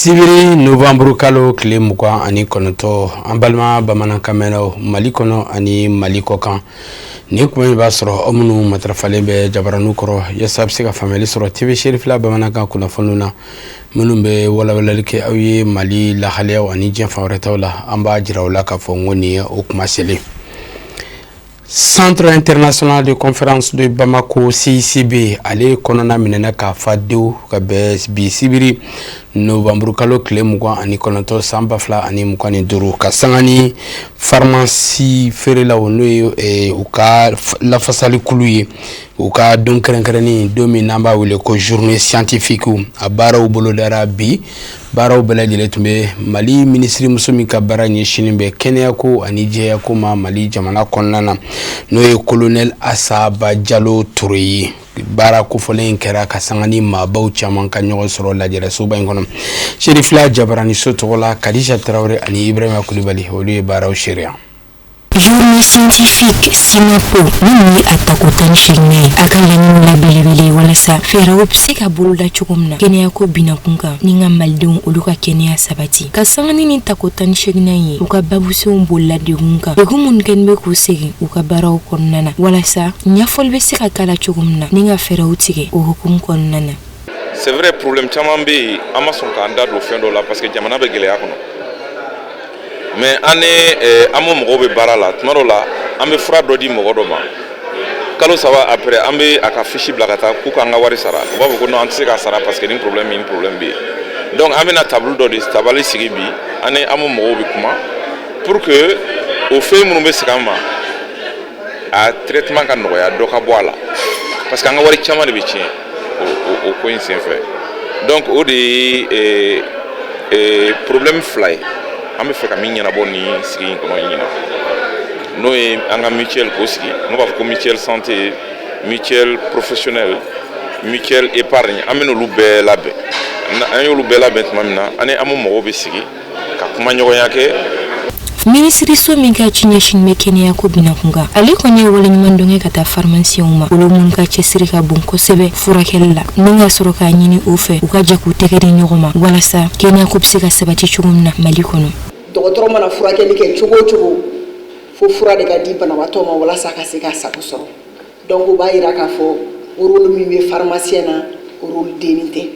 Sibiri Novembre kalo kile mugan ani kɔnɔntɔ an balima bamanankan mɛnnaw Mali kɔnɔ ani Mali kɔkan ni kuma b'a sɔrɔ aw minnu matarafalen bɛ jabaraniw kɔrɔ yasa a bɛ se ka faamuyali sɔrɔ TV Sherifila bamanankan kunnafoniw na minnu bɛ walawalali kɛ aw ye Mali lahaliyaw ani diɲɛ fan wɛrɛ taw la an b'a jira aw la k'a fɔ n ko nin ye o kuma selen. Centre international de conférence de Bamako CICB ale kɔnɔna minɛna k'a fa dew ka bɛn bi sibiri Novembre kalo kile mugan ani kɔnɔntɔ san 2025 ka sanga ni pharmacie feerelaw n'o ye u ka lafasali kulu ye u ka don kɛrɛnkɛrɛnni don min n'an b'a wele ko journée scientifique a baaraw bolodara bi baaraw bɛɛ lajɛlen tun bɛ Mali ministre muso min ka baara ɲɛsinnen bɛ kɛnɛyako ani jɛyako ma Mali jamana kɔnɔna na n'o ye colonel Asaba Jalo Toure ye. Baara kofɔlen kɛra ka sanga ni maabaw caman ka ɲɔgɔn sɔrɔ lajɛrɛsoba in kɔnɔ. Sherifila jabarani so tɔgɔ la Kadija Traoré ani Ibrahima Kulibali olu ye baaraw seereya. Journée scientifique Sinapo ni atakotani shirme akala la belebele walasa ferawo psika boloda cokomna kenya ko binakunka ninga maldenw olu ka kenya sabati ka sangani ni takotani shirna yi u ka babuso bolla de hunka e gumun kenbe ko segi u ka baraw konnana walasa nyafol be sika kala cokomna ninga ferawo tige o hukum konnana. C'est vrai problème caman be amason ka anda do fendo la parce que jamana be geleya kono. Mais amo mogo be bara la tumaro la ambe fura do di mogo do ma kalo saba après ambe aka fichi blakata ku ka nga wari sara ba ko no antise ka sara parce que ni problème bi donc ambe na tableau do tabali sigi bi amo mogo be kuma pour que au fait mun be sikama a traitement ka noya do ka boala parce que nga wari chama de bi tien au coin c'est fait donc au de problème fly ambe feka minyana boni sigi kono nyina no e anga mutuelle ko sigi no ba ko mutuelle santé mutuelle professionnelle mutuelle épargne ameno lube labe an yo lube labe tamina ane amu mo be sigi ka kuma nyogo yake Ministri so minka chinyeshin mekenya ko binakunga ali konye wala nyimandonge kata pharmacie uma ulo munka chesirika bonko sebe furakella ninga soroka nyini ofe ukaja kutekere nyogoma wala sa kenya ko psika sabati chugumna Mali kono docteur mana furakeli ke chugo fo fura de ka di banabato ma wala sa ka se ka sakusoro donc ba ira ka fo rôle mi be pharmacien na rôle denité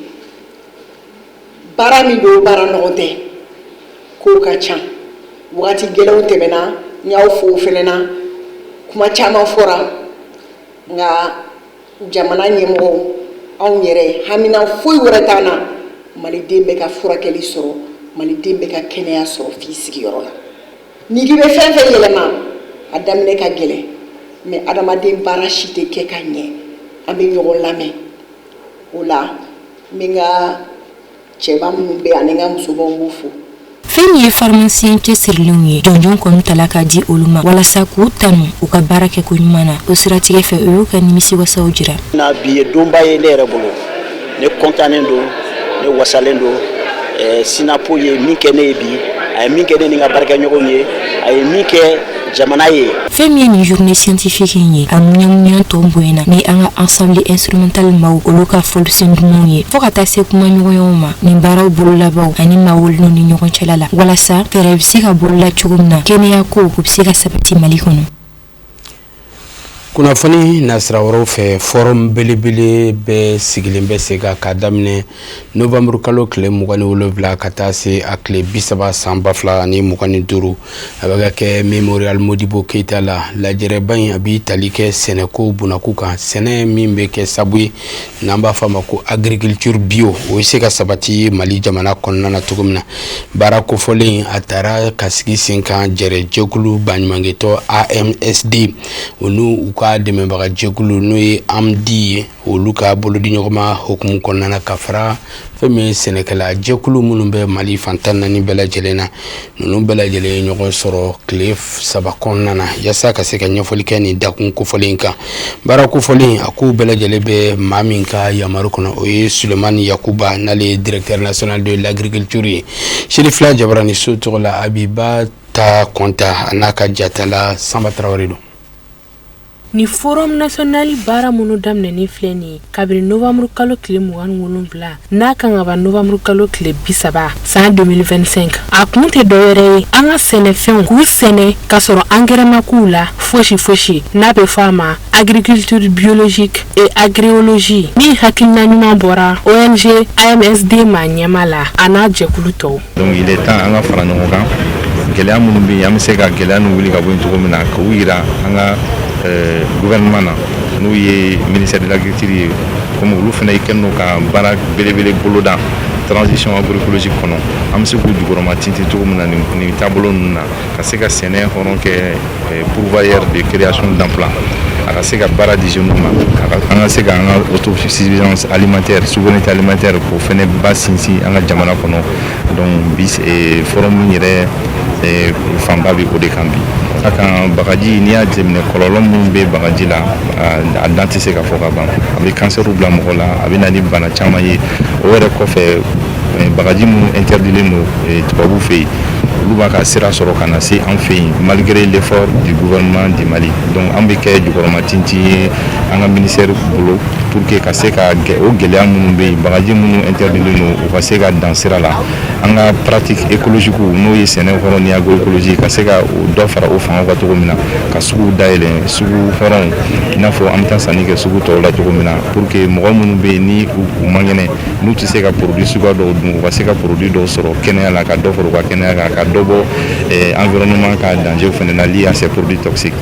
bara mi do bara note ko ka chan wati gelaw tebena nyaw fo fenena kuma chama fora nga jamana nyemo aw nyere hamina foy waratana Mali dembe ka furakeli soro Mali dembe ka kɛnɛya sɔrɔ fi sigiyɔrɔ la ni ki be fɛn fɛn yɛlɛma a daminɛ ka gɛlɛ mais adamaden baara si tɛ kɛ ka ɲɛ an bɛ ɲɔgɔn lamɛn o la min ka cɛba minnu bɛ ani ka musobaw b'u fo. Fɛn ye pharmacien cɛsirilenw ye jɔnjɔn kɔni tala ka di olu ma walasa k'u tanu u ka baara kɛ ko ɲuman na o siratigɛ fɛ u y'u ka nimisiwasaw jira. Na bi ye donba ye ne yɛrɛ bolo ne kɔntannen don ne wasalen don Sinapo ye min kɛ ne bi a ye min kɛ ne ni ka barika ɲɔgɔn ye a ye min kɛ jamana ye. Fɛn min ye nin journée scientifique ye a munyamunya tɔ bonyana ni an ka ensemble instrumental maaw olu ka fɔlisen dumanw ye fo ka taa se kuma ɲɔgɔnyaw ma nin baaraw bololabaw ani maawolinu ni ɲɔgɔn cɛla la walasa fɛɛrɛ bɛ se ka bolola cogo min na kɛnɛya ko u bɛ se ka sabati Mali kɔnɔ. Kunnafoni nasira wɛrɛw fɛ forum belebele bɛɛ sigilen bɛ se ka daminɛ Novembre kalo kile 27 ka taa se a kile 30 san 2025 a bɛ ka kɛ Memorial Modibo Keita la lajɛrɛba in a bi tali kɛ sɛnɛko bunaku kan sɛnɛ min bɛ kɛ sabu ye n'an b'a fɔ a ma ko agriculture bio o bɛ se ka sabati Mali jamana kɔnɔna na cogo min na baara kofɔlen a taara ka sigi sen kan jɛrɛ jɛkulu baɲumankɛtɔ AMSD olu ka dɛmɛbaga jɛkulu n'o ye AMD ye olu ka bolodi ɲɔgɔnma hukumu kɔnɔna na ka fara fɛn min ye sɛnɛkɛla jɛkulu minnu bɛ Mali fantan naani bɛɛ lajɛlen na ninnu bɛɛ lajɛlen ye ɲɔgɔn sɔrɔ tile 3 kɔnɔna na yasa ka se ka ɲɛfɔli kɛ nin dakun kofɔlen kan baara kofɔlen a ko bɛɛ lajɛlen bɛ maa min ka yamaru kɔnɔ o ye Sulemani Yakuba n'ale ye directeur national de l'agriculture ye Sherifila jabarani so tɔgɔ la Abiba ta Konta a n'a ka jatala Samba Traoré don. ni forum national bara munu damne ni fleni kabri novembre kalo kile mugan wolonvla na kanga ba novembre kalo kile bisaba sa 2025 akunte doyere anga senefen ku sene kasoro angerema kula foshi na be fama agriculture biologique et agriologie ni hakina nyuma bora ONG AMSD manyamala ana jekuluto. Donc il est temps anga fara nyoga gɛlɛya minnu bɛ yen an bɛ se ka gɛlɛya ninnu wuli ka bɔ yen cogo min na k'u yira an ka gouvernement na n'u ye ministère de l'agriculture ye comme olu fana kɛlen don ka baara belebele boloda transition agroécologique kɔnɔ an bɛ se k'u jukɔrɔma tintin cogo min na nin taabolo ninnu na ka se ka sɛnɛ hɔrɔn kɛ pourvoyeur de création d'emploi a ka se ka baara di jeunes ma an ka se ka an ka autosuffisance alimentaire souveraineté alimentaire k'o fana ba sinsin an ka jamana kɔnɔ donc bi forum yɛrɛ fanba bɛ o de kan bi a kan bagaji n'i y'a jateminɛ kɔlɔlɔ minnu bɛ bagaji la a dan tɛ se ka fɔ ka ban a bɛ kansɛriw bila mɔgɔ la a bɛ na ni bana caman ye o yɛrɛ kɔfɛ bagaji minnu interdilen don tubabuw fɛ yen olu b'a ka sira sɔrɔ ka na se an fɛ yen malgré l'effort du gouvernement du Mali donc an bɛ kɛ jukɔrɔma tintin ye an ka ministère bolo pour que ka se ka o gɛlɛya minnu bɛ yen bagaji minnu interdilen don u ka se ka dan sira la an ka pratique écologique n'o ye sɛnɛ hɔrɔn ni agroécologie ka se ka dɔ fara o fanga kan cogo min na ka sugu dayɛlɛ sugu hɔrɔnw i n'a fɔ an bɛ taa sanni kɛ sugu tɔw la cogo min na pour que mɔgɔ minnu bɛ yen ni u man kɛnɛ n'u tɛ se ka produit suguya dɔw dun u ka se ka produit dɔw sɔrɔ kɛnɛya la ka dɔ fara u ka kɛnɛya kan ka dɔ bɔ environnement ka danger fana na lié à ces produits toxiques.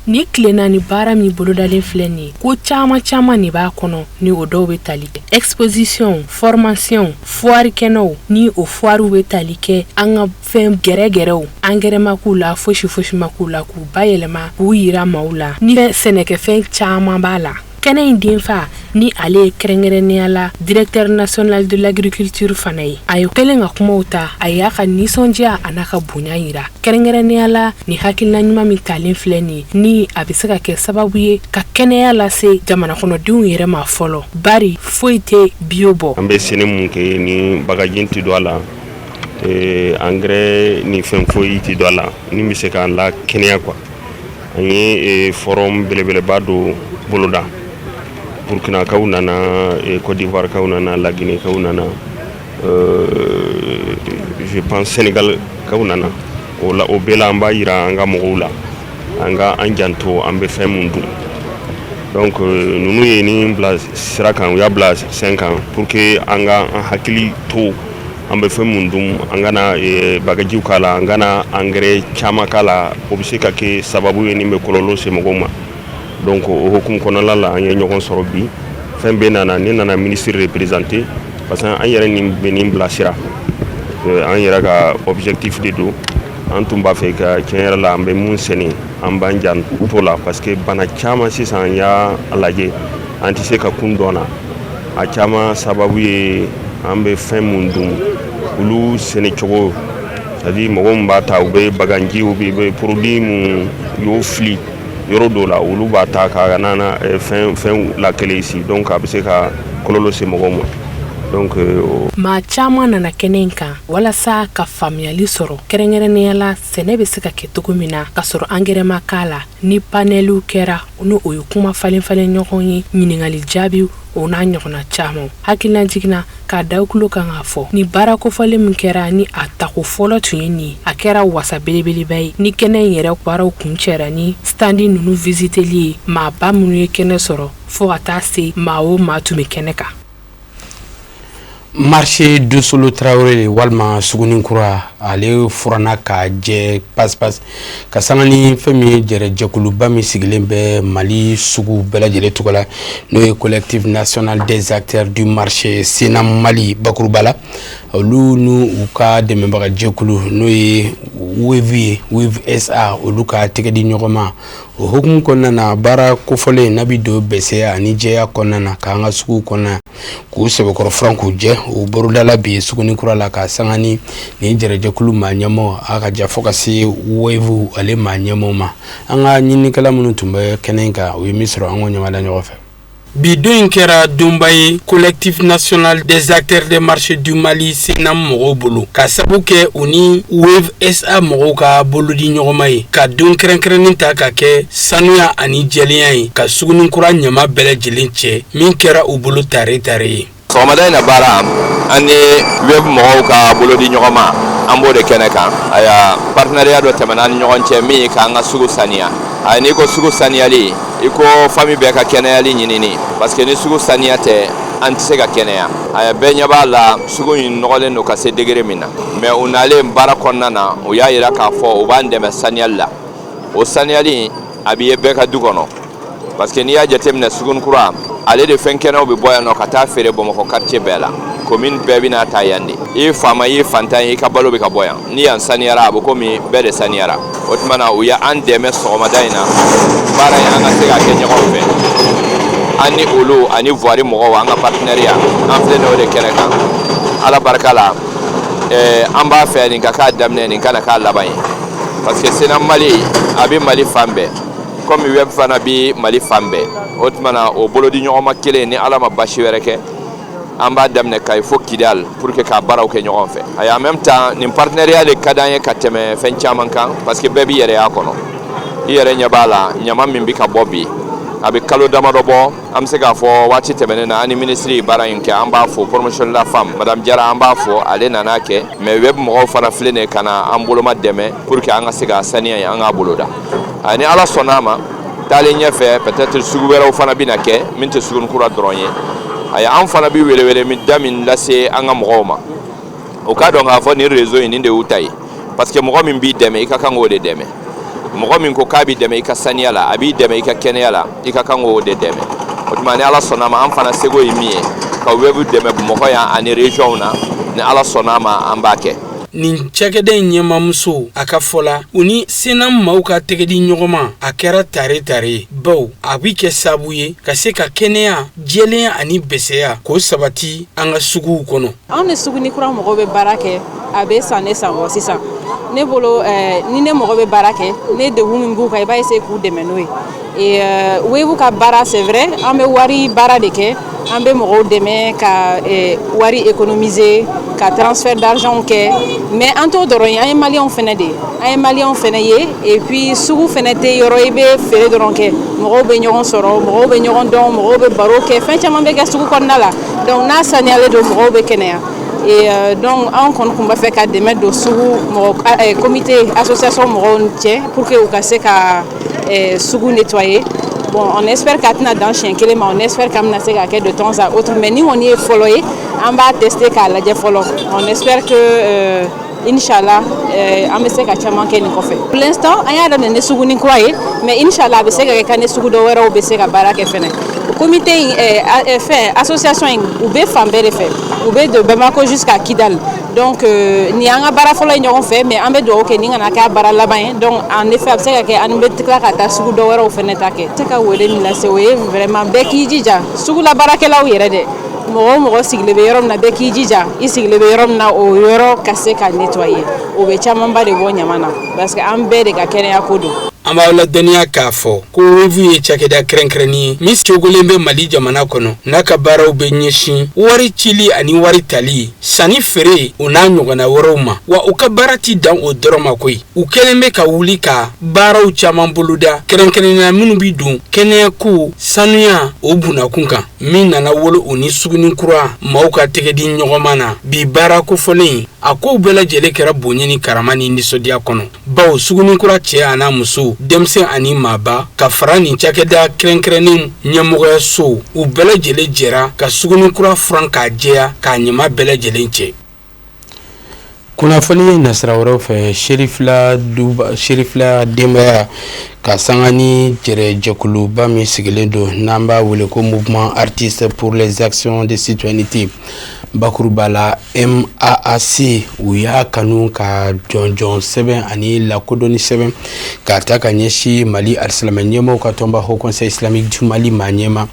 Ni klena ni bara mi bolodalen fleni ko chama ni ba kono ni o do be talike exposition formation foire keno ni o foire be talike anga fem gere angere makula foshi makula ku bayelema ku yira maula ni seneke fen chama bala kene indien fa ni ale krengere ni ala directeur national de l'agriculture fanay ayo kelenga kumota ayaka ni sonja anaka bunya yira krengere ni ala ni hakilna nyuma mi talen fleni ni abisaka ke sababu ye ka kene ala se jamana kono diun yere ma folo bari foite biobo ambe sene mun ke ni bagajin ti do ala engrais ni fem foite do ala ni mi se kan la kenya quoi ani forum belebele bado boloda Burkina kaw nana Côte d'Ivoire kaw nana la Guinée kaw nana je pense Sénégal kaw nana o bela amba yira anga mogula anga anjanto ambe femundu donc nunu ye ni blase sirakan ya blase 5 ans pour que anga hakili to ambe femundu anga na bagaji kala anga na engrais chama kala obiseka ke sababu ye ni me kololo se mogoma donc au hokum konala la anya ñokon soro bi fembe nana ni nana ministre représenté parce que an yere ni benim blasira an yere ga objectif de do an tumba fe ka tiere la ambe mun seni ambanjan tola parce que bana chama si san ya alaje anti se ka kundona a chama sababu ye ambe femundum ulu seni chogo c'est-à-dire mo mba ta ube baganji ube produit mu yo fli yoro dola ulu bata ka nana fin la kele ici donc abise ka kololo se mogomo donc ma chama nana kenenka wala sa ka famiyali soro kerengere ne yala senebe se ka ketugumina ka soro angere makala ni panelu kera no oyo kuma falen nyokoni nyiningali jabi ona nyokona chamo hakila jigna ka dawkulo kan afo ni barako fale mkera ni atako folo tuyeni akera wasa belebele bay ni kenen yere kwara kunchera ni standi nunu visiteli ma ba munu kene soro fo atase mawo matume keneka marché de Solo Traoré walma suguni kura ale furana ka je pass ka sangani femi jere jakulu bami sigilen bɛ Mali sugu bɛɛ lajɛlen tɔgɔla no ye collectif national des acteurs du marché Sena Mali bakurubala olu nu u ka dɛmɛbaga jakulu no ye WIV SA olu ka tɛgɛdi ɲɔgɔnma o hukumu kɔnɔna na baara kofɔlen n'a bi don bɛsɛ ani jɛya kɔnɔna na k'an ka sugu kɔnɔna k'u sɛbɛkɔrɔ furan k'u jɛ o borodala bi suguni kura la ka sangani ni jɛrɛjɛkulu maa ɲɛmɔ a ka ja fo ka se WIV ale maa ɲɛmɔ ma an ka ɲinikɛla minnu tun bɛ kɛnɛ kan o ye min sɔrɔ an k'o ɲamada ɲɔgɔn fɛ Bidon kɛra donba ye collectif national des acteurs des marchés du Mali Senam mɔgɔw bolo ka sabu kɛ u ni Wave SA mɔgɔw ka bolodi ɲɔgɔnma ye ka don kɛrɛnkɛrɛnnin ta ka kɛ sanuya ani jɛlenya ye ka sugunikura ɲama bɛɛ lajɛlen cɛ min kɛra u bolo tare ye. Sɔgɔmada in na baara an ni Wave mɔgɔw ka bolodi ɲɔgɔnma an b'o de kɛnɛ kan aya partenariat dɔ tɛmɛna ni ɲɔgɔn cɛ min ye k'an ka sugu saniya aya n'i ko sugu saniyali i ko famille bɛɛ ka kɛnɛyali ɲinini parce que ni sugu saniya tɛ an tɛ se ka kɛnɛya aya bɛɛ ɲɛ b'a la sugu in nɔgɔlen don ka se degré min na mais u nalen baara kɔnɔna na u y'a yira k'a fɔ u b'an dɛmɛ saniyali la o saniyali a b'i ye bɛɛ ka du kɔnɔ parce que n'i y'a jateminɛ Sugunikura ale de fɛn kɛnɛw bɛ bɔ yan nɔ ka taa feere Bamakɔ quartier bɛɛ la commune bɛɛ bɛna taa yan de i ye faama i ye fantan ye i ka balo bɛ ka bɔ yan ni yan saniyara a bɛ komi bɛɛ de saniyara o tuma na u ye an dɛmɛ sɔgɔmada in na baara in an ka se ka kɛ ɲɔgɔn fɛ an ni olu ani voirie mɔgɔw an ka partenariat an filɛ n'o de kɛnɛ kan ala barika la an b'a fɛ nin ka k'a daminɛ nin kana k'a laban ye parce que Senam Mali a bɛ Mali fan bɛɛ comme Wave fana bɛ Mali fan bɛɛ o tuma na o bolodi ɲɔgɔnma kelen ni ala ma basi wɛrɛ kɛ an b'a daminɛ Kayi fo Kidal pour que ka baaraw kɛ ɲɔgɔn fɛ a en même temps nin partenariat de ka d'an ye ka tɛmɛ fɛn caman kan parce que bɛɛ b'i yɛrɛ y'a kɔnɔ i yɛrɛ ɲɛ b'a la ɲama min bɛ ka bɔ bi a bɛ kalo damadɔ bɔ an bɛ se k'a fɔ waati tɛmɛnen na an ni ministre ye baara in kɛ an b'a fɔ promotion de la femme madame Jara an b'a fɔ ale nana kɛ mais Wave mɔgɔw fana filɛ nin ye ka na an boloma dɛmɛ pour que an ka se ka saniya ye an k'a boloda ni ala sɔnn'a ma taalen ɲɛfɛ peut-être sugu wɛrɛw fana bɛna kɛ min tɛ Sugunikura dɔrɔn ye an fana bɛ welewele min da min lase an ka mɔgɔw ma o k'a dɔn k'a fɔ nin réseau in nin de y'u ta ye parce que mɔgɔ min b'i dɛmɛ i ka kan k'o de dɛmɛ mɔgɔ min ko k'a b'i dɛmɛ i ka saniya la a b'i dɛmɛ i ka kɛnɛya la i ka kan k'o de dɛmɛ o tuma ni ala sɔnn'a ma an fana seko ye min ye ka Wave dɛmɛ Bamakɔ yan ani région na ni ala sɔnn'a ma an b'a kɛ. Nin cakɛda in ɲɛmamuso a ka fɔla u ni Senam maaw ka tɛgɛdi ɲɔgɔnma a kɛra tare baw a bɛ kɛ sababu ye ka se ka kɛnɛya jɛlenya ani bɛsɛya k'o sabati an ka suguw kɔnɔ. Anw ni Sugunikura mɔgɔw bɛ baara kɛ a bɛ san bɔ sisan ne bolo ni ne mɔgɔ bɛ baara kɛ ne degun min b'u kan i b'a essayer k'u dɛmɛ n'o ye Wave ka baara c'est vrai an bɛ wari baara de kɛ an bɛ mɔgɔw dɛmɛ ka wari économiser ka transfert d'argent kɛ mais an t'o dɔrɔn ye an ye maliyɛnw fɛnɛ de ye an ye maliyɛnw fɛnɛ ye et puis sugu fɛnɛ tɛ yɔrɔ i bɛ feere dɔrɔn kɛ mɔgɔw bɛ ɲɔgɔn sɔrɔ mɔgɔw bɛ ɲɔgɔn dɔn mɔgɔw bɛ baro kɛ fɛn caman bɛ kɛ sugu kɔnɔna la donc n'a saniyalen don mɔgɔw bɛ kɛnɛya et donc an kɔni tun b'a fɛ ka dɛmɛ don sugu mɔgɔ comité association mɔgɔw cɛ pour que u ka se ka sugu nettoyer. Bon, on espère qu'à tena dans chien kelen ma on espère qu'à mena se ka kɛ de temps à autre mais ni kɔni ye fɔlɔ ye an b'a tester k'a lajɛ fɔlɔ on espère que Inch'Allah an bɛ se ka caman kɛ nin kɔfɛ pour l'instant an y'a daminɛ ni Sugunikura ye mais Inch'Allah a bɛ se ka kɛ ka ni sugu dɔ wɛrɛw bɛ se ka baara kɛ fɛnɛ comité in association in u bɛ fan bɛɛ de fɛ u bɛ de Bamako jusqu'à Kidal donc ni an ka baara fɔlɔ ye ɲɔgɔn fɛ mais an bɛ dugawu kɛ ni kana kɛ baara laban ye donc en effet a bɛ se ka kɛ an bɛ tila ka taa sugu dɔ wɛrɛw fɛnɛ ta kɛ se ka wele min lase o ye vraiment bɛɛ k'i jija sugula baarakɛlaw yɛrɛ dɛ mɔgɔ o mɔgɔ sigilen bɛ yɔrɔ min na bɛɛ k'i jija i sigilen bɛ yɔrɔ min na o yɔrɔ ka se ka nettoyer o bɛ camanba de bɔ ɲama na parce que an bɛɛ de ka kɛnɛya ko don. An b'aw ladɔnniya k'a fɔ ko Wave ye cakɛda kɛrɛnkɛrɛnnin ye min cogolen bɛ Mali jamana kɔnɔ n'a ka baaraw bɛ ɲɛsin wari cili ani wari tali sanni feere o n'a ɲɔgɔnna wɛrɛw ma wa u ka baara ti dan o dɔrɔn ma koyi u kɛlen bɛ ka wuli ka baaraw caman boloda kɛrɛnkɛrɛnnenya minnu bɛ don kɛnɛya ko sanuya o bunakun kan min nana wolo o ni Sugunikura maaw ka tɛgɛdi ɲɔgɔnma na bi baara kofɔlen a kow bɛɛ lajɛlen kɛra bonya ni karama ni nisɔndiya kɔnɔ bawo Sugunikura cɛ a n'a muso denmisɛn ani maaba ka fara nin cakɛda kɛrɛnkɛrɛnnen ɲɛmɔgɔyaso u bɛɛ lajɛlen jɛra ka Sugunikura furan k'a jɛya k'a ɲama bɛɛ lajɛlen cɛ. Kunnafoni nasira wɛrɛw fɛ Sherifila denbaya ka sanga ni jɛkuluba min sigilen don n'an b'a wele ko mouvement artiste pour les actions de citoyenneté bakurubala MAAC u y'a kanu ka jɔnjɔn sɛbɛn ani lakodɔnni sɛbɛn ka ta ka ɲɛsi Mali alisilame ɲɛmɔgɔw ka tɔnba Haut Conseil islamique du Mali ma ɲɛma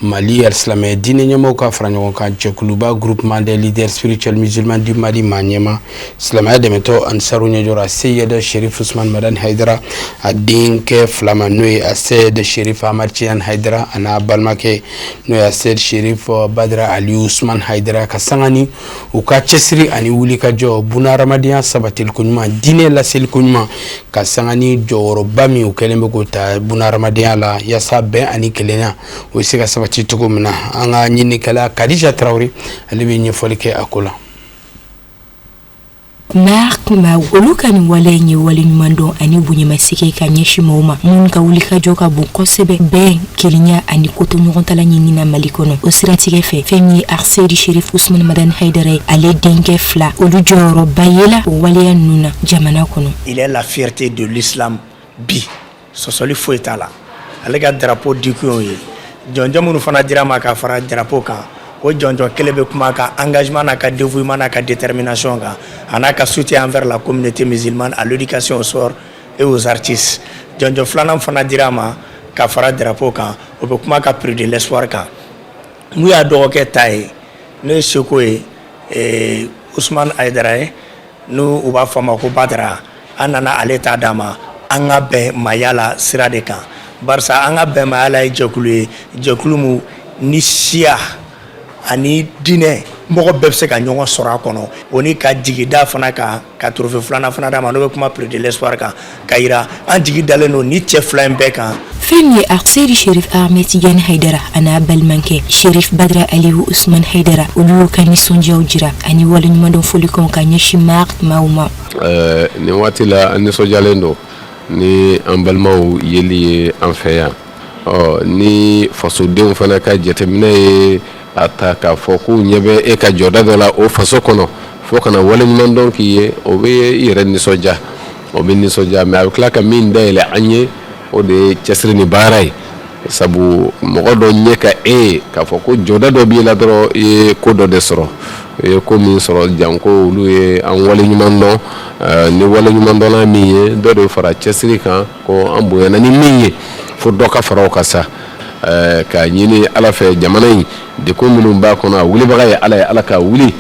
Mali alisilame diinɛ ɲɛmɔgɔw ka fara ɲɔgɔn kan jɛkuluba groupement des leaders spirituels musulmans du Mali ma ɲɛma silamɛya dɛmɛtɔ Ansaru ɲɛjɔra Seyɛd Sherif Usman Madan Haidara a denkɛ filama n'o ye Asɛd Sherif Ahmad Tidiane Haidara a n'a balimakɛ n'o ye Asɛd Sherif Badara Aliyu Usman Haidara ka sangani u ka cɛsiri ani wuli ka jɔ bunahadamadenya sabatili ko ɲuman diinɛ laseli ko ɲuman ka sangani jɔyɔrɔba min u kɛlen bɛ k'o ta bunahadamadenya la yaasa bɛn ani kelenya o se ka sabati cogo min na an ka ɲinikɛla Kadija Traoré ale bɛ ɲɛfɔli kɛ a ko la. Mark ma olu ka nin wale nye wale ɲuman dɔn ani bonyamasigi ka ɲɛsi maaw ma mun ka wuli ka jɔ ka bon kosɛbɛ bɛn kelenya ani koto ɲɔgɔn tala ɲini na Mali kɔnɔ o siratigɛ fɛ fɛn min ye Asɛd Sherif Usman Madan Haidara ye ale denkɛ fila olu jɔyɔrɔba yela o waleya ninnu na jamana kɔnɔ. Il est la fierté de l'islam bi sɔsɔli foyi t'a la ale ka drapeau dikun ye jɔnjɔn minnu fana dira ma ka fara drapeau kan o jɔnjɔn kelen bɛ kuma ka engagement n'a ka dévouement n'a ka détermination kan a n'a ka soutien envers la communauté musulmane à l'éducation au sport et aux artistes jɔnjɔn filanan fana dira ma ka fara drapeau kan o bɛ kuma ka prix de l'espoir kan mun y'a dɔgɔkɛ ta ye n'o ye Seko ye Usman Haidara ye n'u b'a fɔ a ma ko Badara an nana ale ta d'a ma an ka bɛn maaya la sira de kan barisa an ka bɛn maaya la ye jɛkulu ye jɛkulu mun ni siya ani diinɛ mɔgɔ bɛɛ bɛ se ka ɲɔgɔn sɔrɔ a kɔnɔ o ni ka jigida fana kan ka trophée filanan fana d'a ma n'o bɛ kuma prix de l'espoir kan ka yira an jigi dalen don ni cɛ fila in bɛɛ kan. fɛn ye Asɛd Sherif Ahmed Tidiane Haidara a n'a balimakɛ Sherif Badara Aliyu Usman Haidara olu ka nisɔndiyaw jira ani wale ɲumandɔn folikanw ka ɲɛsin maaw ma. Nin waati la an nisɔndiyalen don ni an balimaw yeli ye an fɛ yan ni fasodenw fana ka jateminɛ ye a ta k'a fɔ k'u ɲɛ bɛ e ka jɔda dɔ la o faso kɔnɔ fo kana wale ɲuman dɔn k'i ye o bɛ i yɛrɛ nisɔndiya o bɛ nisɔndiya mais a bɛ tila ka min dayɛlɛ an ye o de ye cɛsiri ni baara ye sabu mɔgɔ dɔ ɲɛ ka e ye k'a fɔ ko jɔda dɔ b'i la dɔrɔn i ye ko dɔ de sɔrɔ i ye ko min sɔrɔ janko olu ye an wale ɲuman dɔn ni wale ɲuman dɔnna min ye dɔ de fara cɛsiri kan ko an bonyana ni min ye fo dɔ ka fara o kan sa ka ɲini Ala fɛ jamana in dekun minnu b'a kɔnɔ a wulibaga ye Ala ye Ala ka wuli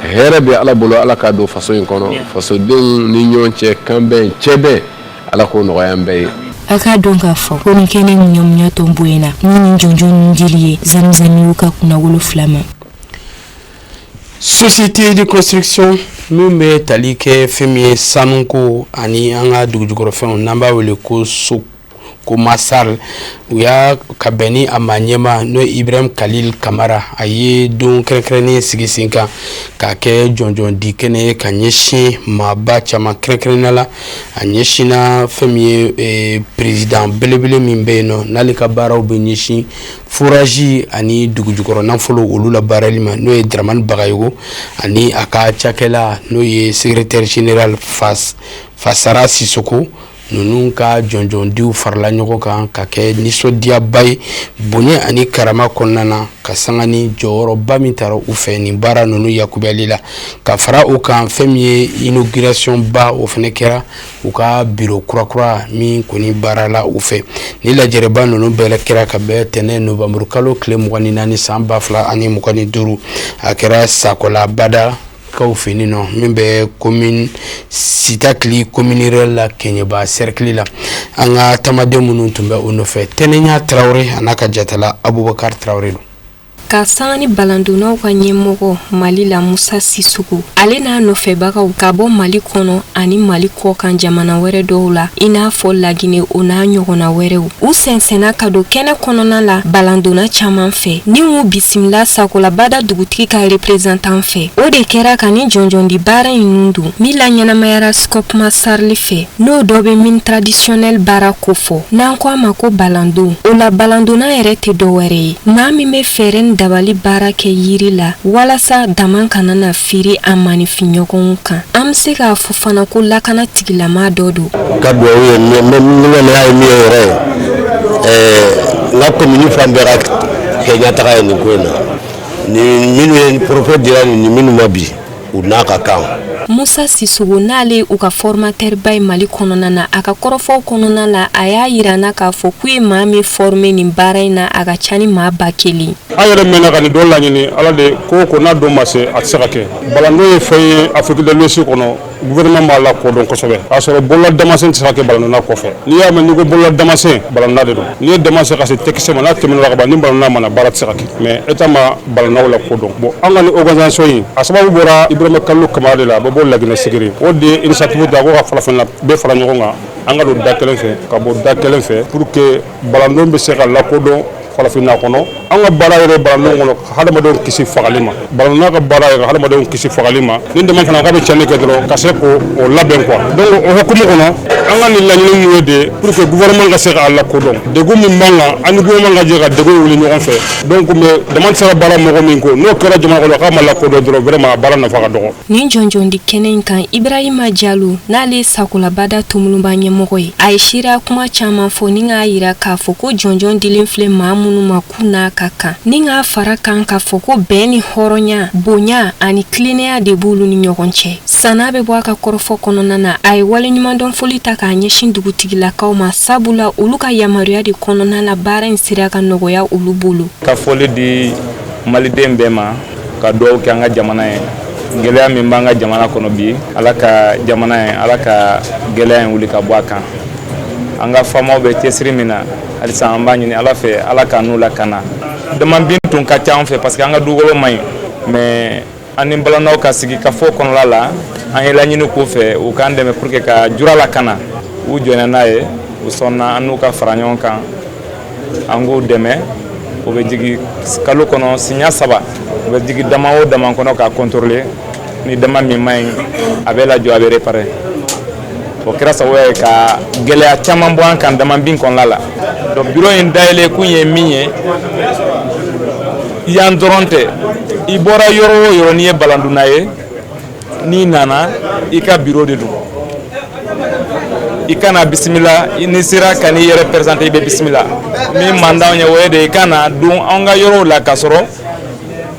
hɛrɛ bɛ Ala bolo Ala ka don faso in kɔnɔ fasodenw ni ɲɔgɔn cɛ kanbɛn cɛbɛn Ala k'o nɔgɔya an bɛɛ ye. A ka dɔn k'a fɔ ko nin kɛnɛ ɲɔmuɲa tɔn boyena ni nin jɔnjɔn ninnu dili ye Zamzamiw ka kunna wolonfila ma. Société de construction min bɛ tali kɛ fɛn min ye sanuko ani an ka dugujukɔrɔfɛnw n'an b'a wele ko ko Masal u y'a ka bɛn ni a ma ɲɛma n'o ye Ibrahim Khalil Kamara a ye don kɛrɛnkɛrɛnnen sigi sen kan k'a kɛ jɔnjɔn di kɛnɛ ye ka ɲɛsin maaba caman kɛrɛnkɛrɛnnen la a ɲɛsinna fɛn min ye président belebele min bɛ yen nɔ n'ale ka baaraw bɛ ɲɛsin forage ani dugujukɔrɔ nafolo olu la baarali ma n'o ye Dramani Bagayogo ani a ka cakɛla n'o ye secrétaire général Fasara Sisoko ninnu ka jɔnjɔndiw farala ɲɔgɔn kan ka kɛ nisɔndiyaba ye bonya ani karama kɔnɔna na ka sanga ni jɔyɔrɔba min taara u fɛ nin baara ninnu yakubali la ka fara u kan fɛn min ye inauguration ba o fana kɛra u ka bureau kurakura min kɔni baara la u fɛ ni lajɛrɛba ninnu bɛɛ kɛra ka bɛn tɛnɛ novembre kalo tile 24 san 2025 a kɛra Sakola Bada kaw fini no min bɛ commune Sitakili commune la Keɲeba cercle la an ka tamaden minnu tun bɛ o nɔfɛ Tɛnɛɲa Traoré a n'a ka jatala Abubakar Traoré don. Ka sanga ni balandonaw ka ɲɛmɔgɔ Mali la Musa Sisoko ale n'a nɔfɛbagaw ka bɔ Mali kɔnɔ ani Mali kɔkan jamana wɛrɛ dɔw la i n'a fɔ Laginɛ o n'a ɲɔgɔnna wɛrɛw u sɛnsɛnna ka don kɛnɛ kɔnɔna la balandona caman fɛ ni u bisimila Sakola Bada dugutigi ka représentant fɛ o de kɛra ka ni jɔnjɔndi baara in dun min la ɲɛnamayara Skop Masarli fɛ n'o dɔ bɛ min traditionnel baara ko fɔ n'an ko a ma ko balandon o la balandona yɛrɛ tɛ dɔwɛrɛ ye maa min bɛ fɛɛrɛ dabali baara kɛ yiri la walasa dama kana na firi a manifiɲɔgɔnw kan an bɛ se k'a fɔ fana ko lakana tigilama dɔ don ka duwawu ye ne y'a ye min ye yɛrɛ ye n ka commune fan bɛɛ ka kɛɲɛ taga ye nin ko in na ni minnu ye prophète dira ni minnu ma bi u n'a ka kan. Musa Sissogo n'ale u ka formateur ba ye Mali kɔnɔna na a ka kɔrɔfɔw kɔnɔna la a y'a yirana k'a fɔ k'u ye maa min former nin baara in na a ka ca ni maa 1000. An yɛrɛ mɛnna ka nin dɔ laɲini ala de ko n'a don ma se a tɛ se ka kɛ. Balando ye fɛn ye Afrique de l'Ouest kɔnɔ gouvernement b'a la kodɔn kosɛbɛ. A sɔrɔ bolola damasɛn tɛ se ka kɛ balonda kɔfɛ. N'i y'a mɛn n'i ko bolola damasɛn balonda de don. N'i ye damasɛn ka se tɛkisɛ ma n'a tɛmɛna ka ban ni balonda mana baara tɛ se ka kɛ. Mais État ma balondaw la kodɔn. Bon an ka ni organisation in a sababu bɔra Ibrahima Kalilu Kamara de la a bɛ bɔ Laginɛ Sigiri. O de ye initiative ta ko ka farafinna bɛɛ fara ɲɔgɔn kan an ka don da kelen fɛ ka bɔ da kelen fɛ pour que balondon bɛ se ka lakodɔn farafinna kɔnɔ an ka baara yɛrɛ balondon kɔnɔ hadamadenw kisi fagali ma balondon ka baara yɛrɛ hadamadenw kisi fagali ma ni dɛmɛ fana ka bɛ cɛnni kɛ dɔrɔn ka se k'o labɛn quoi donc o hukumu kɔnɔ an ka nin laɲini ninnu ye de pour que gouvernement ka se k'a lakodɔn degun min b'an kan an ni gouvernement ka jɛ ka degun wuli ɲɔgɔn fɛ donc mais dama tɛ se ka baara mɔgɔ min ko n'o kɛra jamana kɔnɔ k'a ma lakodɔn dɔrɔn vraiment a baara nafa ka dɔgɔ. Nin jɔnjɔndi kɛnɛ in kan Ibrahima Diallo n'ale sakolabada tumuluba ɲɛmɔgɔ ye a ye seereya kuma caman fɔ ni k'a yira k'a fɔ ko jɔnjɔn dilen filɛ maa minnu ma k'u n'a ka kan ni k'a fara kan k'a fɔ ko bɛn ni hɔrɔnya bonya ani tilennenya de b'olu ni ɲɔgɔn cɛ. San'a bɛ bɔ a ka kɔrɔfɔ kɔnɔna na a ye waleɲumandɔn foli ta k'a ɲɛsin dugutigilakaw ma sabula olu ka yamaruya de kɔnɔna la baara in sira ka nɔgɔya olu bolo. Ka foli di maliden bɛɛ ma ka dugawu kɛ an ka jamana ye gɛlɛya min b'an ka jamana kɔnɔ bi ala ka jamana ye ala ka gɛlɛya in wuli ka bɔ a kan an ka faamaw bɛ cɛsiri min na halisa an b'a ɲini ala fɛ ala ka n'u lakana damabin tun ka ca an fɛ parce que an ka dugukolo man ɲi mais an ni balanaw ka sigi ka fɔ kɔnɔla la an ye laɲini k'u fɛ u k'an dɛmɛ pour que ka jura lakana u jɔnna n'a ye u sɔnna an n'u ka fara ɲɔgɔn kan an k'u dɛmɛ u bɛ jigin kalo kɔnɔ siɲɛ 3 u bɛ jigin dama o dama kɔnɔ k'a contrôler ni dama min man ɲi a bɛ lajɔ a bɛ réparer o kɛra sababu ye ka gɛlɛya caman bɔ an kan damabin kɔnɔla la donc bureau in dayɛlɛ kun ye min ye yan dɔrɔn tɛ i bɔra yɔrɔ o yɔrɔ n'i ye balanduna ye n'i nana i ka bureau de don i kana bisimila n'i sera ka n'i yɛrɛ présenter i bɛ bisimila min man d'anw ye o ye de i kana don an ka yɔrɔw la ka sɔrɔ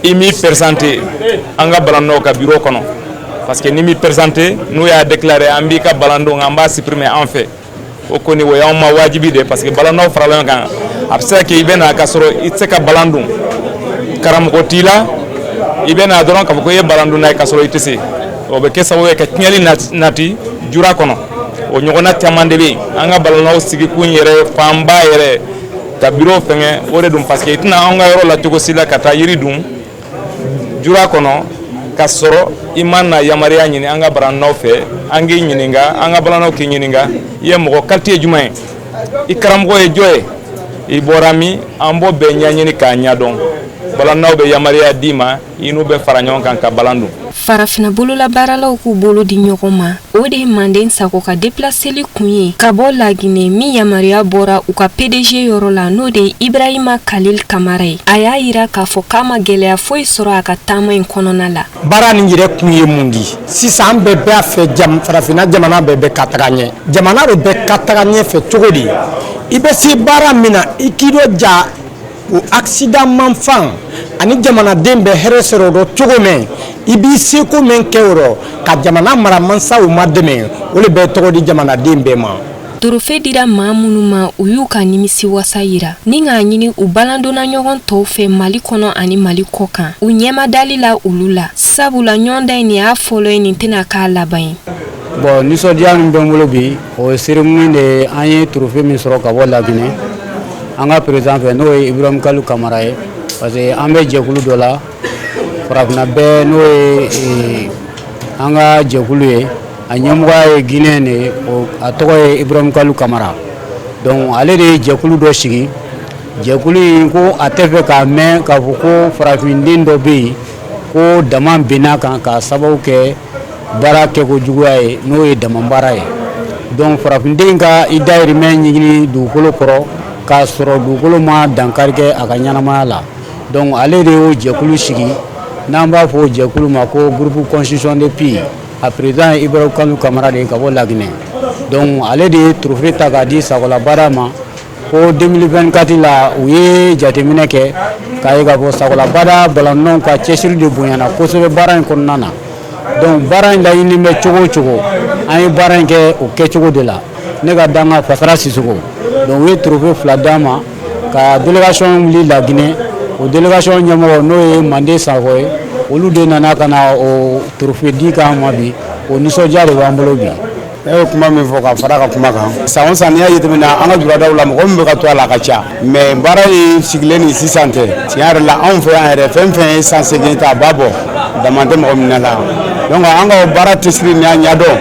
i m'i présenter an ka balandaw ka bureau kɔnɔ parce que ni m'i présenter n'u y'a déclarer an b'i ka balandaw an b'a supprimer an fɛ o kɔni o y'anw ma wajibi de parce que balandaw farala ɲɔgɔn kan a bɛ se ka kɛ i bɛ na ka sɔrɔ i tɛ se ka balan dun karamɔgɔ t'i la i bɛ na dɔrɔn k'a fɔ ko i ye balan dun n'a ye ka sɔrɔ i tɛ se o bɛ kɛ sababu ye ka tiɲɛli nati jura kɔnɔ o ɲɔgɔnna caman de bɛ yen an ka balandaw sigikun yɛrɛ fanba yɛrɛ ka bureau fɛngɛ o de don parce que i tɛna an ka yɔrɔ la cogo si la ka taa yiri dun jura kɔnɔ ka sɔrɔ i ma na yamaruya ɲini an ka balandaw fɛ an k'i ɲininka an ka balandaw k'i ɲininka i ye mɔgɔ qualité ye jumɛn ye i karamɔgɔ ye jɔn ye i bɔra min an b'o bɛɛ ɲɛɲini k'a ɲɛdɔn balandaw bɛ yamaruya d'i ma i n'u bɛ fara ɲɔgɔn kan ka balan dun. Farafina bololabaaralaw k'u bolo di ɲɔgɔn ma o de ye Manden Sako ka déplaceli kun ye ka bɔ Laginɛ min yamaruya bɔra u ka PDG yɔrɔ la n'o de ye Ibrahima Kalilu Kamara ye a y'a yira k'a fɔ k'a ma gɛlɛya foyi sɔrɔ a ka taama in kɔnɔna la. Baara nin yɛrɛ kun ye mun di sisan an bɛɛ b'a fɛ farafina jamana bɛɛ bɛ ka taga ɲɛ jamana de bɛ ka taga ɲɛ fɛ cogo di i bɛ se baara min na i k'i dɔ ja o accident man fan ani jamanaden bɛ hɛrɛ sɔrɔ o cogo min i b'i seko min kɛ o rɔ ka jamana maramansaw ma dɛmɛ o de bɛ tɔgɔ di jamanaden bɛɛ ma. Trophée dira maa minnu ma u y'u ka nimisi wasa yira ni k'a ɲini u balandonna ɲɔgɔn tɔw fɛ Mali kɔnɔ ani Mali kɔ kan u ɲɛmadali la olu la sabula ɲɔgɔndan in y'a fɔlɔ ye nin tɛna k'a laban ye. Bon nisɔndiya min bɛ n bolo bi o ye cérémonie de an ye trophée min sɔrɔ ka bɔ Laginɛ an ka président fɛ n'o ye Ibrahima Kalilu Kamara ye parce que an bɛ jɛkulu dɔ la farafina bɛɛ n'o ye an ka jɛkulu ye a ɲɛmɔgɔ ye Guinéen de ye a tɔgɔ ye Ibrahima Kalilu Kamara donc ale de ye jɛkulu dɔ sigi jɛkulu in ko a tɛ fɛ k'a mɛn k'a fɔ ko farafinden dɔ bɛ yen ko dama binna kan k'a sababu kɛ baara kɛkojuguya ye n'o ye dama baara ye donc farafinden ka i dayirimɛ ɲini dugukolo kɔrɔ k'a sɔrɔ dugukolo ma dankari kɛ a ka ɲɛnamaya la donc ale de y'o jɛkulu sigi n'an b'a fɔ o jɛkulu ma ko groupe constitution de pays a président ye Ibrahima Kalilu Kamara de ye ka bɔ Laginɛ donc ale de ye trophée ta k'a di Sakolabada ma ko 2024 la u ye jateminɛ kɛ k'a ye ka fɔ Sagolabada balɔntanw ka cɛsiri de bonyana kosɛbɛ baara in kɔnɔna na. Donc baara in laɲini bɛ cogo o cogo an ye baara in kɛ o kɛcogo de la. Ne ka danga Fasara Sisoko. Donc u ye trophée 2 d'a ma ka délégation wuli Laginɛ. O délégation ɲɛmɔgɔ n'o ye Mande Sakɔ ye olu de nana ka na o trophée di k'an ma bi. O nisɔndiya de b'an bolo bi. Ne ye kuma min fɔ ka fara ka kuma kan san o san n'i y'a jateminɛ an ka juradaw la mɔgɔ min bɛ ka to a la a ka ca mais baara in sigilen ni sisan tɛ tiɲɛ yɛrɛ la anw fɛ yan yɛrɛ fɛn fɛn ye san 8 ta a b'a bɔ dama tɛ mɔgɔ min na la donc an ka baara cɛsiri ni a ɲɛdɔn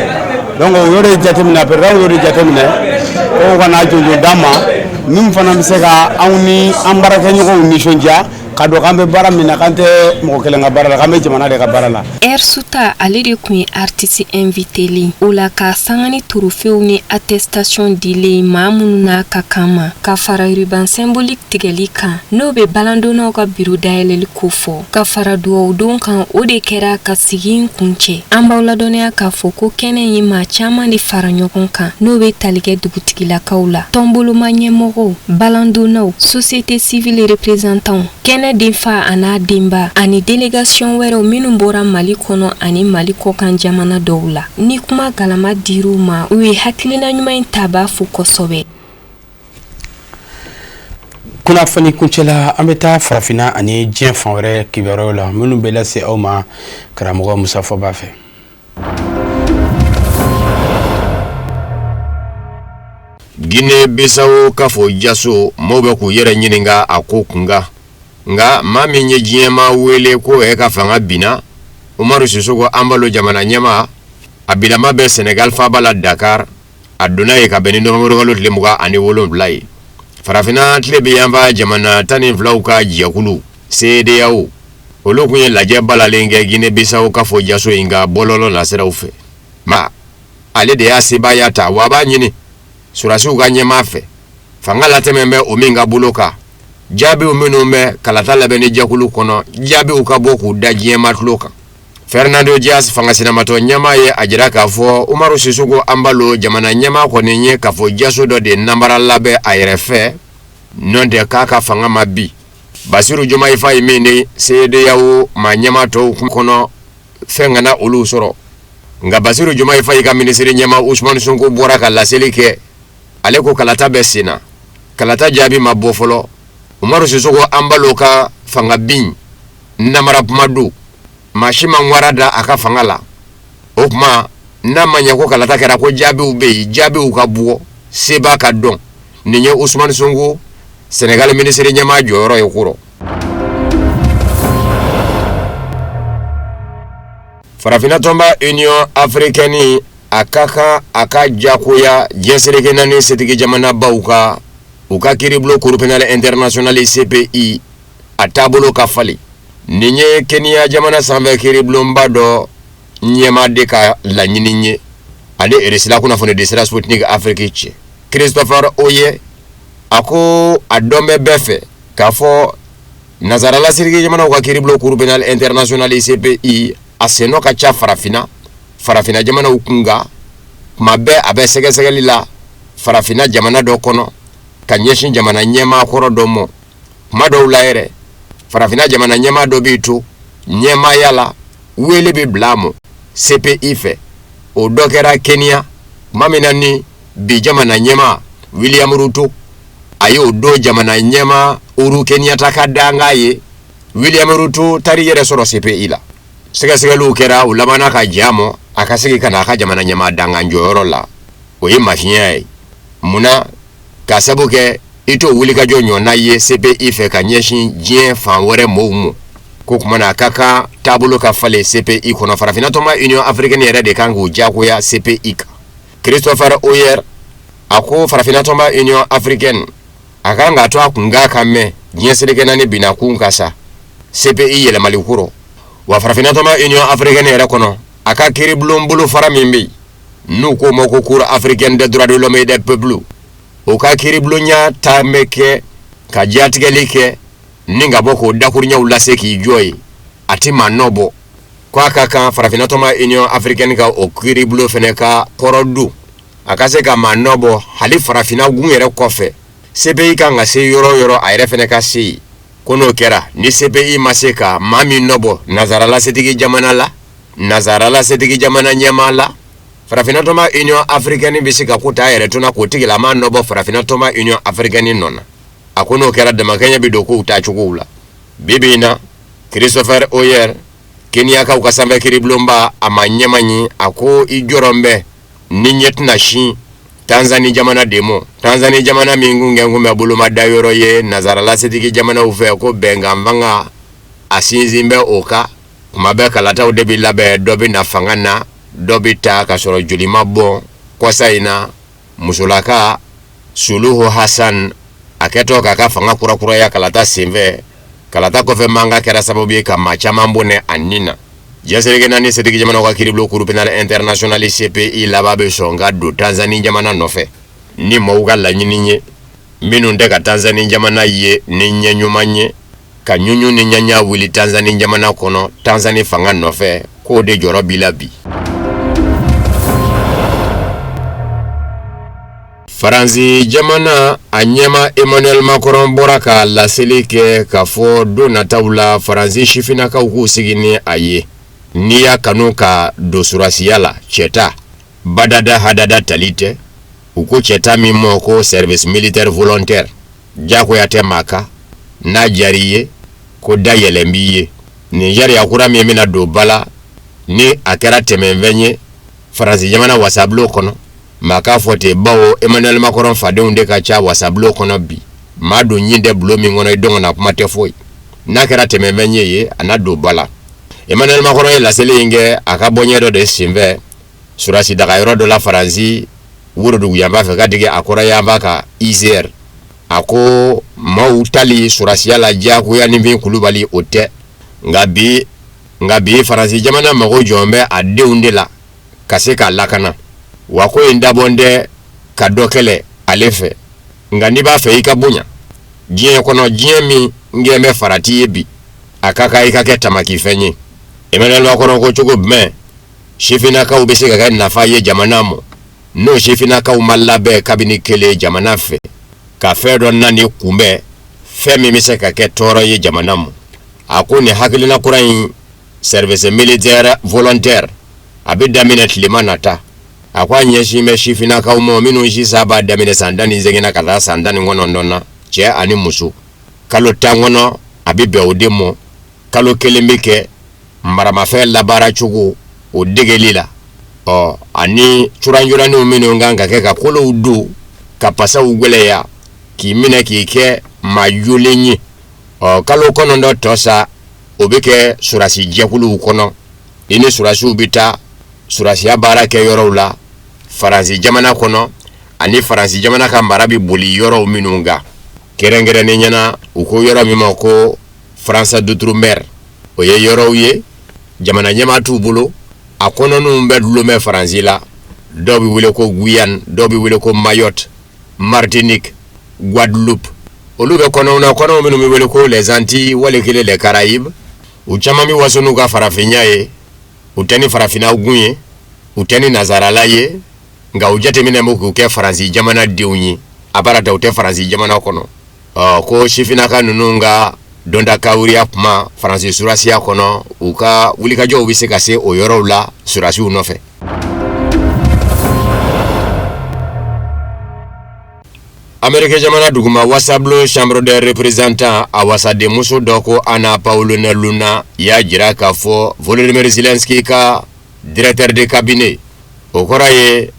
donc o y'o de jateminɛ président y'o de jateminɛ ko ka na jɔnjɔn d'an ma min fana bɛ se ka anw ni an baarakɛɲɔgɔnw nisɔndiya ka dɔn k'an bɛ baara min na k'an tɛ mɔgɔ kelen ka baara la k'an bɛ jamana de ka baara la. Suta ale de kun ye artiste invité li o la ka sanga ni trophée ni attestation dile maa minnu n'a ka kan ma ka fara ruban symbolique tigɛli kan n'o bɛ balandonnaw ka biro dayɛlɛli ko fɔ ka fara duwawudon kan o de kɛra ka sigi in kuncɛ an b'aw ladɔnniya k'a fɔ ko kɛnɛ ye maa caman de fara ɲɔgɔn kan n'o bɛ tali kɛ dugutigilakaw la tɔnboloma ɲɛmɔgɔw balandonnaw société civile représentant kɛnɛ denfa a n'a denba ani délégation wɛrɛw minnu bɔra Mali kɔnɔ ani Mali kɔkan jamana dɔw la ni kuma galama dir'u ma u ye hakilina ɲuman ta b'a fo kosɛbɛ. Kunnafoni kuncɛla an bɛ taa farafinna ani diɲɛ fan wɛrɛ kibaruyaw la minnu bɛ lase aw ma karamɔgɔ Musa Fɔba fɛ. Guinée Bissau kafo jaso maaw bɛ k'u yɛrɛ ɲininka a ko kunga nga maa min ye diɲɛma wele ko ka fanga bina Umaru Sisoko ambalo jamana ɲɛma a bilama bɛ Senegal faaba la Dakar a donna ye ka bɛn ni Novembre kalo tile 27 ye farafina tile bɛ yanfa jamana 12 ka jɛkulu CEDEAO olu kun ye lajɛ balalen kɛ Guinée Bissau kafo jaso in ka bɔlɔlɔ nasiraw fɛ ma ale de y'a sebaaya ta wa b'a ɲini surasiw ka ɲɛma fɛ fanga latɛmɛ bɛ o min ka bolo kan jaabiw minnu bɛ kalata labɛn ni jɛkulu kɔnɔ jaabiw ka bɔ k'u da diɲɛma tulo kan Fernando Dias fanga sinamatɔ ɲɛma ye a jira k'a fɔ Umaru Sisoko ambalo jamana ɲɛma kɔni ye kafo jaso dɔ de namara labɛn a yɛrɛ fɛ n'o tɛ k'a ka fanga ma bi Basiru Jomayi Fayi min ni CEDEAO ma ɲɛma tɔw kɔnɔ fɛn kana olu sɔrɔ nka Basiru Jomayi Fayi ka minisiri ɲɛma Usmane Sonko bɔra ka laseli kɛ ale ko kalata bɛ senna kalata jaabi ma bɔ fɔlɔ Umaru Sisoko ambalo ka fanga bin namara kuma do mashima ngwara da aka fanga la o kuma na manya ko kalata kɛra ko jaabiw bɛ yen jaabiw ka bɔ seba ka dɔn nin ye Usmane Sonko Senegal minisiri ɲɛma jɔyɔrɔ ye kɔrɔ farafina tɔnba Union Africaine a ka kan a ka jakoya diɲɛsereke naani setigi jamana baw ka u ka kiiribulon Cour pénale internationale CPI a taabolo ka fali nin ye Kenya jamana sanfɛ kiiribulonba dɔ ɲɛma de ka laɲini ye ale RSI kunnafoni de sira Sputnik Afrique cɛ Christopher Oye a ko a dɔn bɛ bɛɛ fɛ k'a fɔ nazarala siriki jamanaw ka kiiribulon Cour pénale internationale CPI a sennɔ ka ca farafina jamanaw kunga kuma bɛɛ a bɛ sɛgɛsɛgɛli la farafina jamana dɔ kɔnɔ ka ɲɛsin jamana ɲɛma kɔrɔ dɔ mɔ kuma dɔw la yɛrɛ farafina jamana ɲɛma dɔ b'i to ɲɛmaya la wele bɛ bila mɔ CPI fɛ o dɔ kɛra Kenya kuma min na ni bi jamana ɲɛma William Ruto a ye o don jamana ɲɛma Uhuru Kenyatta ka danga ye William Ruto tari yɛrɛ sɔrɔ CPI la sɛgɛsɛgɛliw kɛra o labanna ka diya mɔ a ka segi ka na a ka jamana ɲɛma dangan jɔyɔrɔ la o ye mafiɲɛ ye munna ka sabu kɛ i t'o wulikajɔ ɲɔgɔnna ye CPI fɛ ka ɲɛsin diɲɛ fan wɛrɛ mɔɔw mɔ ko kuma na a ka kan taabolo ka falen CPI kɔnɔ farafina tɔnba Union Africaine yɛrɛ de kan k'o jagoya CPI kan Christopher Oyer a ko farafina tɔnba Union Africaine a kan ka to a kunga kan mɛn diɲɛsereke naani bina kun ka sa CPI yɛlɛmali kɔrɔ wa farafina tɔnba Union Africaine yɛrɛ kɔnɔ a ka kiiribulon bolo fara min bɛ yen n'u ko ma ko Cour africaine des droits de l'homme et des peuples o ka kiiribulonɲa taa bɛ kɛ ka diyatigɛli kɛ ni ka bɔ k'o dakuruɲaw lase k'i jɔ ye a ti maa nɔ bɔ ko a ka kan farafina tɔnba Union Africaine ka o kiiribulon fɛnɛ ka kɔrɔ don a ka se ka maa nɔ bɔ hali farafina gun yɛrɛ kɔfɛ CPI kan ka se yɔrɔ a yɛrɛ fɛnɛ ka se ko n'o kɛra ni CPI ma se ka maa min nɔbɔ nazaralasetigi jamana la nazaralasetigi jamana ɲɛmaa la farafinatɔma Union Africaine bɛ se ka ko ta yɛrɛ tuna k'o tigila maa nɔbɔ farafinatɔma Union Africaine nɔ na a ko n'o kɛra damakɛɲɛ bɛ don kow taa cogow la bibi in na Christopher Oyer Keniyakaw ka sanfɛ kiribulonba a ma ɲɛma ɲi a ko i jɔrɔn bɛ ni ɲɛ tɛna sin Tanzanie jamana demo Tanzanie jamana min kun bɛ boloma da yɔrɔ ye nazaralasetigi jamanaw fɛ ko bɛnkan fanga a sinsin bɛ o kan kuma bɛɛ kalataw de bɛ labɛn dɔ bɛ na fanga na dɔ bɛ taa ka sɔrɔ joli ma bɔn kɔsa in na musolaka Suluhu Hassan a kɛtɔ k'a ka fanga kurakuraya kalata senfɛ kalata kɔfɛ manga kɛra sababu ye ka maa caman bɔnɛ a nin na Jɛnsɛrɛgɛ naani setigi jamanaw ka kiribulon Cour pénale internationale CPI laban bɛ sɔn ka don Tanzanie jamana nɔfɛ ni maaw ka laɲini ye minnu tɛ ka Tanzanie jamana ye ni ɲɛ ɲuman ye ka ɲuɲu ni ɲaɲa wuli Tanzanie jamana kɔnɔ Tanzanie fanga nɔfɛ k'o de jɔrɔ b'i la bi. Faransi jamana a ɲɛma Emmanuel Macron bɔra ka laseli kɛ k'a fɔ don nataw la Faransi sifinnakaw k'u sigi ni a ye n'i y'a kanu ka don surasiya la cɛta badada hadada tali tɛ u ko cɛta min mɔ ko service militaire volontaire jagoya tɛ maa kan n'a diyar'i ye ko da yɛlɛn b'i ye nin sariya kura min bɛna don ba la ni a kɛra tɛmɛfɛn ye Faransi jamana wasabulon kɔnɔ maa k'a fɔ ten bawo Emmanuel Macron fadenw de ka ca wasabulon kɔnɔ bi maa don ɲin tɛ bulon min kɔnɔ i dɔn na kuma tɛ foyi n'a kɛra tɛmɛfɛn ye a na don ba la Emmanuel Macron ye laseli in kɛ a ka bɔɲɛ dɔ de senfɛ surasi daga yɔrɔ dɔ la Faransi worodugu yanfa fɛ ka digi a kɔrɔ yanfa ka ICR a ko maaw tali surasiya la jagoya ni bin kulubali o tɛ nka bi Faransi jamana mago jɔn bɛ a denw de la ka se k'a lakana wa ko in dabɔn tɛ ka dɔ kɛlɛ ale fɛ nka n'i b'a fɛ i ka bonya diɲɛ kɔnɔ diɲɛ min ngɛn bɛ farati ye bi a ka kan i ka kɛ tamakifɛn ye Emmanuel Macron ko cogo jumɛn sifinnakaw bɛ se ka kɛ nafa ye jamana mɔ n'o sifinnakaw ma labɛn kabini kelen jamana fɛ ka fɛn dɔ nani kunbɛn fɛn min bɛ se ka kɛ tɔɔrɔ ye jamana mɔ a ko nin hakilina kura in service militaire volontaire a bɛ daminɛ tilema nata a ko a ɲɛsin bɛ sifinnakaw ma minnu sisa b'a daminɛ san 18 ka taa san 19 na cɛ ani muso kalo 10 kɔnɔ a bɛ bɛn o de mɔ kalo kelen bɛ kɛ maramafɛn labaara cogo o degeli la ani curanjuraniw minnu kan ka kɛ ka kolow don ka pasaw gwɛlɛya k'i minɛ k'i kɛ maa jolen ye kalo kɔnɔntɔn tɔ sa o bɛ kɛ surasi jɛkuluw kɔnɔ i ni surasiw bɛ taa surasiya baara kɛ yɔrɔw la Faransi jamana kɔnɔ ani Faransi jamana ka mara bɛ boli yɔrɔw minnu kan kɛrɛnkɛrɛnnen ɲɛna u ko yɔrɔ min ma ko France d'outre-mer o ye yɔrɔw ye jamana ɲɛmaa t'u bolo a kɔnɔninw bɛ dulomɛ Faransi la dɔw bɛ wele ko Guyane dɔw bɛ wele ko Mayotte Martinique Guadeloupe olu bɛ kɔnɔw na kɔnɔw minnu bɛ wele ko les Antilles wali kelen les Caraïbes u caman bɛ waso n'u ka farafinya ye u tɛ ni farafinna gun ye u tɛ ni nazarala ye nka u jateminɛ bɛ k'u kɛ Faransi jamana denw ye a baara ta u tɛ Faransi jamana kɔnɔ ko sifinnaka ninnu ka donda kawuriya kuma Faransi surasiya kɔnɔ u ka wulikajɔw bɛ se ka se o yɔrɔw la surasiw nɔfɛ. Amérique jamana duguma wasablo chambre des représentants a wasade muso dɔ ko Ana Paulina Luna y'a jira k'a fɔ Volodymyr Zelensky ka directeur de cabinet o kɔrɔ ye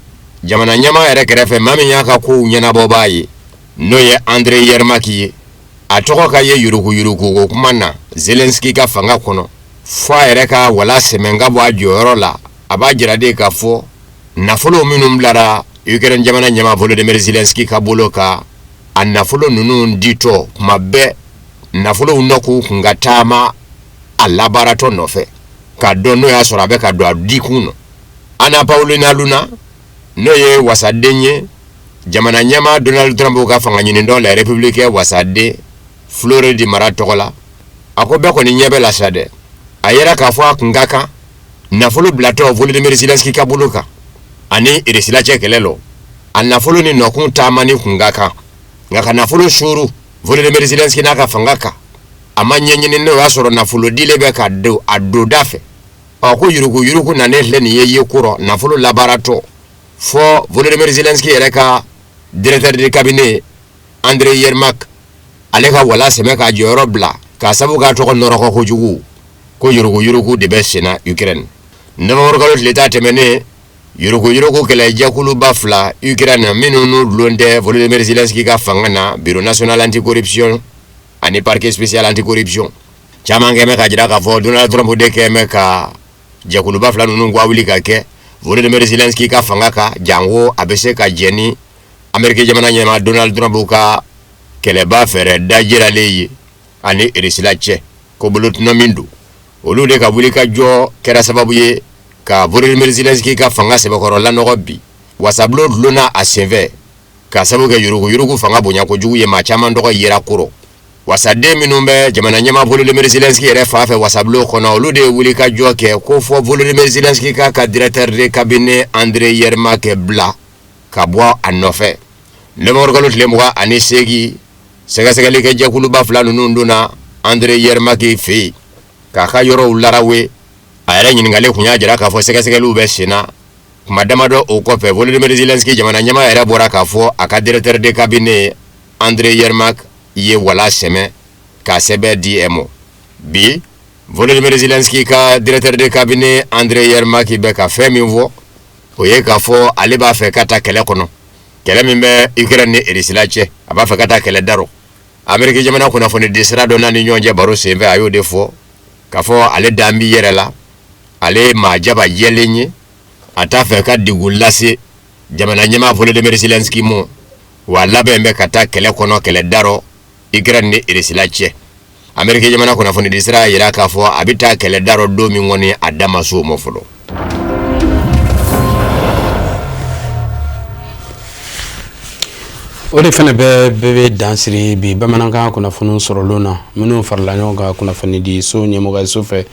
jamana ɲɛmaa yɛrɛ kɛrɛfɛ maa min y'a ka kow ɲɛnabɔbaa ye n'o ye Andrei Yermak ye a tɔgɔ ka ye yuruku ko kuma na Zelensky ka fanga kɔnɔ fo a yɛrɛ ka wala sɛmɛ ka bɔ a jɔyɔrɔ la a b'a jira de k'a fɔ nafolo minnu bilara Ukraine jamana ɲɛmaa Volodymyr Zelensky ka bolo ka a nafolo ninnu ditɔ kuma bɛɛ nafolow nɔk'u kun ka taama a labaaratɔ nɔfɛ k'a dɔn n'o y'a sɔrɔ a bɛ ka don a dikun na Ana Paulina Luna n'o ye wasaden ye jamana ɲɛmaa Donald Trump ka fanga ɲinindɔ la républicain wasaden Floride mara tɔgɔ la a ko bɛɛ kɔni ɲɛ bɛ la sa dɛ a yɛrɛ k'a fɔ a kun ka kan nafolo bilatɔ Volodymyr Zelensky ka bolo kan ani iresilacɛ kɛlɛ lɔ a nafolo ni nɔkun taama ni kun ka kan nga ka nafolo shuru Volodymyr Zelensky na ka fanga ka ama nyenyini no asoro nafolo dile be ka do ado dafe ko yuruku na ne le ni ye kuro nafolo labarato fo Volodymyr Zelensky ereka directeur de cabinet Andrei Yermak aleka wala seme ka joro bla ka sabu ka to ko noroko ko jugu ko yuruku de besena Ukraine ndama worgalo leta temene yuruku kele jakulu bafla Ukraine minunu blonde Volodymyr Zelensky ka fangana bureau national anticorruption ani parquet spécial anticorruption chama ngeme ka jira ka fo Donald Trump de keme ka jakulu bafla nunu ngwa wili ka ke Volodymyr Zelensky ka fangaka jango abese ka jeni Amerika jamana nyama Donald Trump ka kele ba fere dajira leyi ani irislache ko bulut no mindu olu de ka wili ka jo kera sababu ye ka Volodymyr Zelensky ka fanga sebe korola no bi wasablo luna aseve ka sabu ke yuruku fanga bonya ko jugu ye ma chama ndoko yira kuro wasade minumbe jamana nyama Volodymyr Zelensky ere fafe wasablo kono olu de wili ka jo ke ko fo Volodymyr Zelensky ka directeur de cabinet Andrei Yermak bla ka boa anofe le morgalo tlemwa ani segi sega leke jakulu bafla nunu nduna Andrei Yermak fi ka yoro ularawe ayara nyingale kunya jira ka fo sega lu besina madama do o kope Volodymyr Zelensky jamana nyama era bora ka fo aka directeur de cabinet Andrei Yermak ye wala seme ka sebe DMO bi Volodymyr Zelensky ka directeur de cabinet Andrei Yermak be ka femi vo o ye ka fo ale ba fe kata kele kono kele mimbe Ukraine ni erislache aba fe kata kele daro Amerika jamana kuna fo ni disra do nani nyonje baro seve ayo defo ka fo ale dambi yerela ale ma jaba yelenye ata fe ka digulase jamana nyama Volodymyr Zelensky mo wala bembe kata kele kono kele daro Ukraine ni erislache Amerika jamana kuna fo ni disra yira ka fo abita kele daro do mi ngoni adama so mo folo o de fana bɛ dansiri bi bamanankan kunnafoni sɔrɔlen na minnu farala ɲɔgɔn kan kunnafoni di so ɲɛmɔgɔyaso fɛ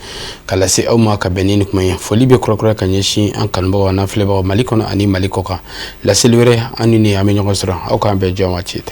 ka lase aw ma ka bɛn ni kuma ye foli bɛ kɔrɔkɔrɔ ka ɲɛsin an kanubagaw n'an filɛbagaw Mali kɔnɔ ani Mali kɔ kan laseli wɛrɛ an ni an bɛ ɲɔgɔn sɔrɔ aw k'an bɛɛ jɔn waati